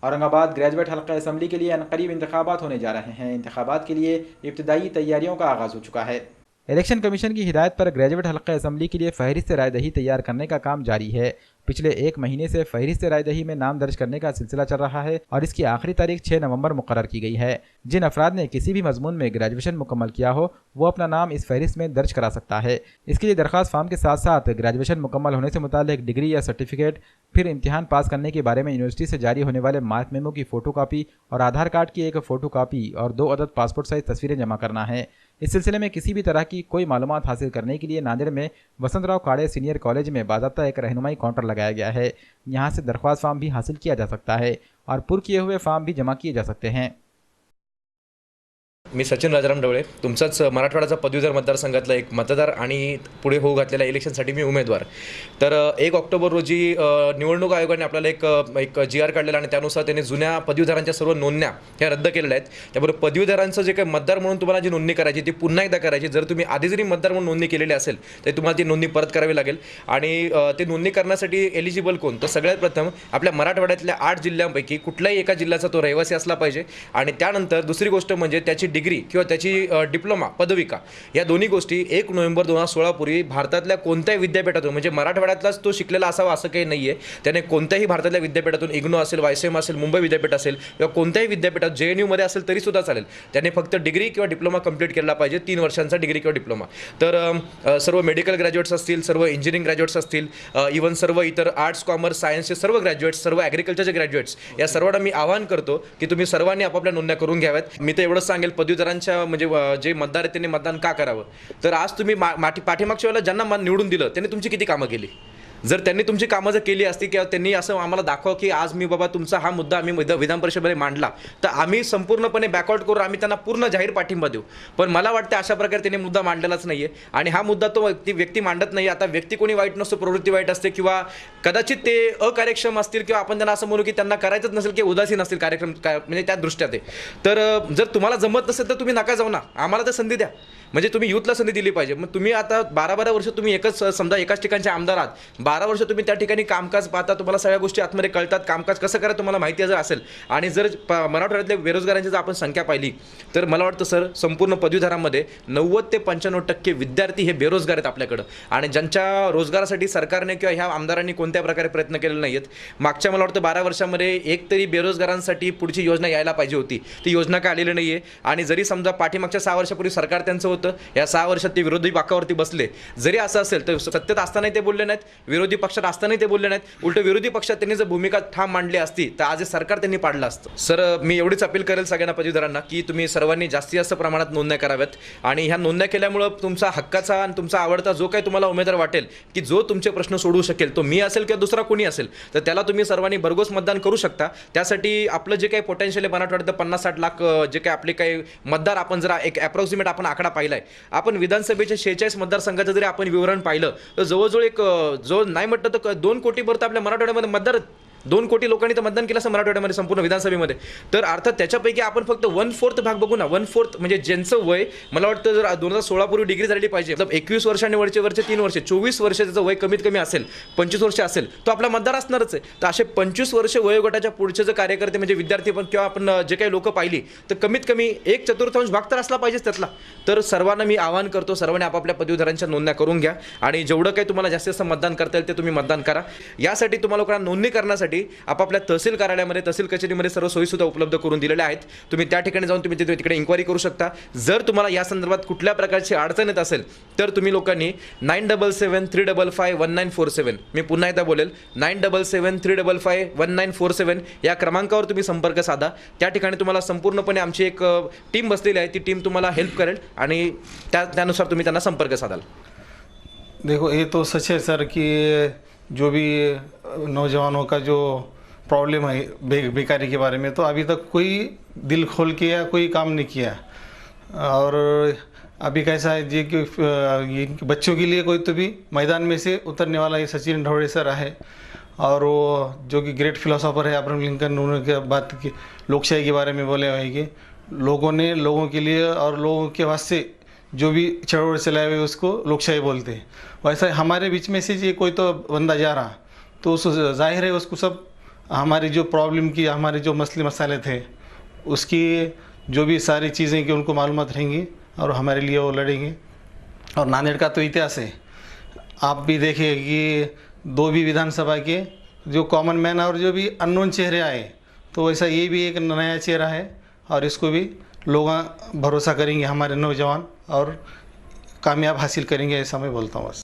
Aurangabad graduate हल्का assembly के लिए अनकरीब इंतखाबात होने जा रहे हैं। इंतखाबात के लिए इब्तदाई तैयारियों का आगाज़ हो चुका है। इलेक्शन कमीशन की हिदायत पर ग्रेजुएट हल्का असम्बली के लिए फहरिस्त रायदही तैयार करने का काम जारी है। पिछले एक महीने से फहरिस्त रायदही में नाम दर्ज करने का सिलसिला चल रहा है और इसकी आखिरी तारीख 6 नवंबर मुकर्रर की गई है। जिन अफराद ने किसी भी मजमून में ग्रेजुएशन मुकम्मल किया हो वो अपना नाम इस फहरिस्त में दर्ज करा सकता है। इसके लिए दरखास्त फार्म के साथ साथ ग्रेजुएशन मुकम्मल होने से मुतालिक डिग्री या सर्टिफिकेट, फिर इम्तिहान पास करने के बारे में यूनिवर्सिटी से जारी होने वाले मार्क मेमो की फ़ोटोकॉपी और आधार कार्ड की एक फ़ोटोकॉपी और 2 अदद पासपोर्ट साइज तस्वीरें जमा करना है। इस सिलसिले में किसी भी तरह की कोई मालूमात हासिल करने के लिए नांदेड़ में वसंतराव काड़े सीनियर कॉलेज में बाज़ाब्ता एक रहनुमाई काउंटर लगाया गया है। यहाँ से दरख्वास्त फार्म भी हासिल किया जा सकता है और पुर किए हुए फार्म भी जमा किए जा सकते हैं। मी सचिन राजाराम ढवळे, तुमचाच मराठवाड्याचा पदवीधर मतदारसंघातला एक मतदार आणि पुढे होऊ घातलेल्या इलेक्शनसाठी मी उमेदवार। तर 1 ऑक्टोबर रोजी निवडणूक आयोगाने आपल्याला एक GR काढलेला आणि त्यानुसार त्यांनी जुन्या पदवीधरांच्या सर्व नोंदण्या ह्या रद्द केलेल्या आहेत। त्याबरोबर पदवीधरांचं जे काही मतदार म्हणून तुम्हाला जी नोंदणी करायची ती पुन्हा एकदा करायची। जर तुम्ही आधी जरी मतदार म्हणून नोंदणी केलेली असेल तर तुम्हाला ती नोंदणी परत करावी लागेल आणि ते नोंदणी करण्यासाठी एलिजिबल कोण, तर सगळ्यात प्रथम आपल्या मराठवाड्यातल्या 8 जिल्ह्यांपैकी कुठल्याही एका जिल्ह्याचा तो रहिवासी असला पाहिजे आणि त्यानंतर दुसरी गोष्ट म्हणजे त्याची डिग्री किंवा त्याची डिप्लोमा पदविका या दोन्ही गोष्टी 1 नोव्हेंबर 2016 पूर्वी भारतातल्या कोणत्याही विद्यापीठातून, म्हणजे मराठवाड्यातलाच तो शिकलेला असावा असं काही नाही आहे, त्याने कोणत्याही भारतातल्या विद्यापीठातून, इग्नो असेल, YCM असेल, मुंबई विद्यापीठ असेल किंवा कोणत्याही विद्यापीठात JNU मध्ये असेल तरी सुद्धा चालेल, त्याने फक्त डिग्री किंवा डिप्लोमा कंप्लीट केला पाहिजे, 3 वर्षांचा डिग्री किंवा डिप्लोमा। तर सर्व मेडिकल ग्रॅज्युएट्स असतील, सर्व इंजिनिअरिंग ग्रॅज्युएट्स असतील, इव्हन सर्व इतर आर्ट्स, कॉमर्स, सायन्सचे सर्व ग्रॅज्युएट्स, सर्व ॲग्रिकल्चरचे ग्रॅज्युएट्स या सर्वांना मी आवाहन करतो की तुम्ही सर्वांनी आपापल्या नोंदण्या करून घ्याव्यात। मी तर एवढंच सांगेल पदवीधरांच्या म्हणजे जे मतदार आहेत त्यांनी मतदान का करावं, तर आज तुम्ही पाठीमागच्या वेळेला ज्यांना निवडून दिलं त्यांनी तुमची किती कामं केली। जर त्यांनी तुमची कामं जर केली असती किंवा त्यांनी असं आम्हाला दाखवा की आज मी बाबा तुमचा हा मुद्दा आम्ही विधान परिषदेमध्ये मांडला, तर आम्ही संपूर्णपणे बॅकआउट करून आम्ही त्यांना पूर्ण जाहीर पाठिंबा देऊ। पण मला वाटतं अशा प्रकारे त्यांनी मुद्दा मांडलेलाच नाही आहे आणि हा मुद्दा तो ती व्यक्ती मांडत नाही। आता व्यक्ती कोणी वाईट नसतो, प्रवृत्ती वाईट असते किंवा कदाचित ते अकार्यक्षम असतील किंवा आपण त्यांना असं म्हणू की त्यांना करायचंच नसेल किंवा उदासीन असतील कार्यक्रम म्हणजे त्या दृष्ट्या ते। तर जर तुम्हाला जमत नसेल तर तुम्ही नका जाऊ ना, आम्हाला तर संधी द्या, म्हणजे तुम्ही यूथला संधी दिली पाहिजे। मग तुम्ही आता 12 वर्ष तुम्ही समजा एकाच ठिकाणचे आमदार आहात, 12 वर्ष तुम्ही त्या ठिकाणी कामकाज पाहता, तुम्हाला सगळ्या गोष्टी आतमध्ये कळतात, कामकाज कसं करा तुम्हाला माहिती जर असेल आणि जर मराठवाड्यातल्या बेरोजगारांची जर आपण संख्या पाहिली तर मला वाटतं सर संपूर्ण पदवीधरांमध्ये 90 ते 95% विद्यार्थी हे बेरोजगार आहेत आपल्याकडं आणि ज्यांच्या रोजगारासाठी सरकारने किंवा ह्या आमदारांनी कोणत्या प्रकारे प्रयत्न केलेले नाही आहेत। मागच्या मला वाटतं 12 वर्षामध्ये एक तरी बेरोजगारांसाठी पुढची योजना यायला पाहिजे होती, ती योजना काय आलेली नाही आहे आणि जरी समजा पाठीमागच्या 6 वर्षापूर्वी सरकार त्यांचं होतं, या 6 वर्षात ते विरोधी बाकावरती बसले, जरी असं असेल तर सत्तेत असतानाही ते बोलले नाहीत, विरोधी पक्षात असतानाही ते बोलले नाहीत, उलट विरोधी पक्षात त्यांनी जर भूमिका ठाम मांडली असती तर आज सरकार त्यांनी पाडलं असतं। सर मी एवढीच अपील करेल सगळ्यांना पदवीधरांना की तुम्ही सर्वांनी जास्तीत जास्त प्रमाणात नोंदण्या कराव्यात आणि ह्या नोंदण्या केल्यामुळं तुमचा हक्काचा आणि तुमचा आवडता जो काही तुम्हाला उमेदवार वाटेल की जो तुमचे प्रश्न सोडवू शकेल, तो मी असेल किंवा दुसरा कोणी असेल, तर त्याला तुम्ही सर्वांनी भरघोस मतदान करू शकता। त्यासाठी आपलं जे काही पोटेन्शियल आहे मराठवाड्यात 50-60 लाख जे काही आपले काही मतदार, आपण जरा एक अप्रॉक्सिमेट आपण आकडा पाहिलाय, आपण विधानसभेच्या 46 मतदारसंघाचं जरी आपण विवरण पाहिलं तर जवळजवळ एक जो नाही म्हटलं तर 2 कोटीपर्यंत आपल्या मराठवाड्यामध्ये मतदार, 2 कोटी लोकांनी तर मतदान केलं असं मराठवाड्यामध्ये संपूर्ण विधानसभेमध्ये। तर अर्थात त्याच्यापैकी आपण फक्त 1/4 भाग बघू ना, 1/4 म्हणजे ज्यांचं वय मला वाटतं जर 2016 पूर्वी डिग्री झाली पाहिजे, मतलब 21 वर्षांनी वरचे 3 वर्ष, 24 वर्ष त्याचं वय कमीत कमी असेल, 25 वर्ष असेल, तो आपला मतदार असणारच आहे। तर असे 25 वर्ष वयोगटाच्या पुढचे जे कार्यकर्ते म्हणजे विद्यार्थी पण किंवा आपण जे काही लोक पाहिली तर कमीत कमी 1/4 भाग तर असला पाहिजेच त्यातला। तर सर्वांना मी आवाहन करतो, सर्वांनी आपापल्या पदवीधरांच्या नोंदण्या करून घ्या आणि जेवढं काही तुम्हाला जास्तीत जास्त मतदान करता येईल ते तुम्ही मतदान करा। यासाठी तुम्हाला लोकांना नोंदणी करण्यासाठी आपापल्या तहसील कार्यालयामध्ये, तहसील कचेरीमध्ये सर्व सोयी सुद्धा उपलब्ध करून दिलेल्या आहेत। तुम्ही त्या ठिकाणी जाऊन तुम्ही तिकडे इन्क्वायरी करू शकता। जर तुम्हाला या संदर्भात कुठल्या प्रकारची अडचण येत असेल तर तुम्ही लोकांनी 9773551947, मी पुन्हा एकदा बोलेल 9773551947 या क्रमांकावर तुम्ही संपर्क साधा। त्या ठिकाणी तुम्हाला संपूर्णपणे आमची एक टीम बसलेली आहे, ती टीम तुम्हाला हेल्प करेल आणि त्यानुसार तुम्ही त्यांना संपर्क साधाल। देखो ये तो सच है सर कि जो भी नौजवानों का जो प्रॉब्लम है बेकारी के बारे में, तो अभी तक कोई दिल खोल के या कोई काम नहीं किया। और अभी कैसा है जी कि ये बच्चों के लिए कोई तो भी मैदान में से उतरने वाला ये सचिन ढवळे सर है और वो जो कि ग्रेट फिलोसोफर है अब्राहम लिंकन, उन्होंने बात की लोकशाही के बारे में बोले हुए कि लोगों ने लोगों के लिए और लोगों के वास्ते जो भी चढ़ाव चलाए हुए उसको लोकशाही बोलते हैं। वैसा हमारे बीच में से ये कोई तो बंदा जा रहा तो उस जाहिर है उसको सब हमारी जो प्रॉब्लम की, हमारे जो मसले मसाले थे, उसकी जो भी सारी चीज़ें की उनको मालूमात रहेंगी और हमारे लिए वो लड़ेंगे। और नांदेड़ का तो इतिहास है, आप भी देखिए कि 2 भी विधानसभा के जो कॉमन मैन और जो भी अननोन चेहरे आए, तो वैसा ये भी एक नया चेहरा है और इसको भी लोग भरोसा करेंगे हमारे नौजवान और कामयाब हासिल करेंगे, ऐसा मैं बोलता हूँ बस।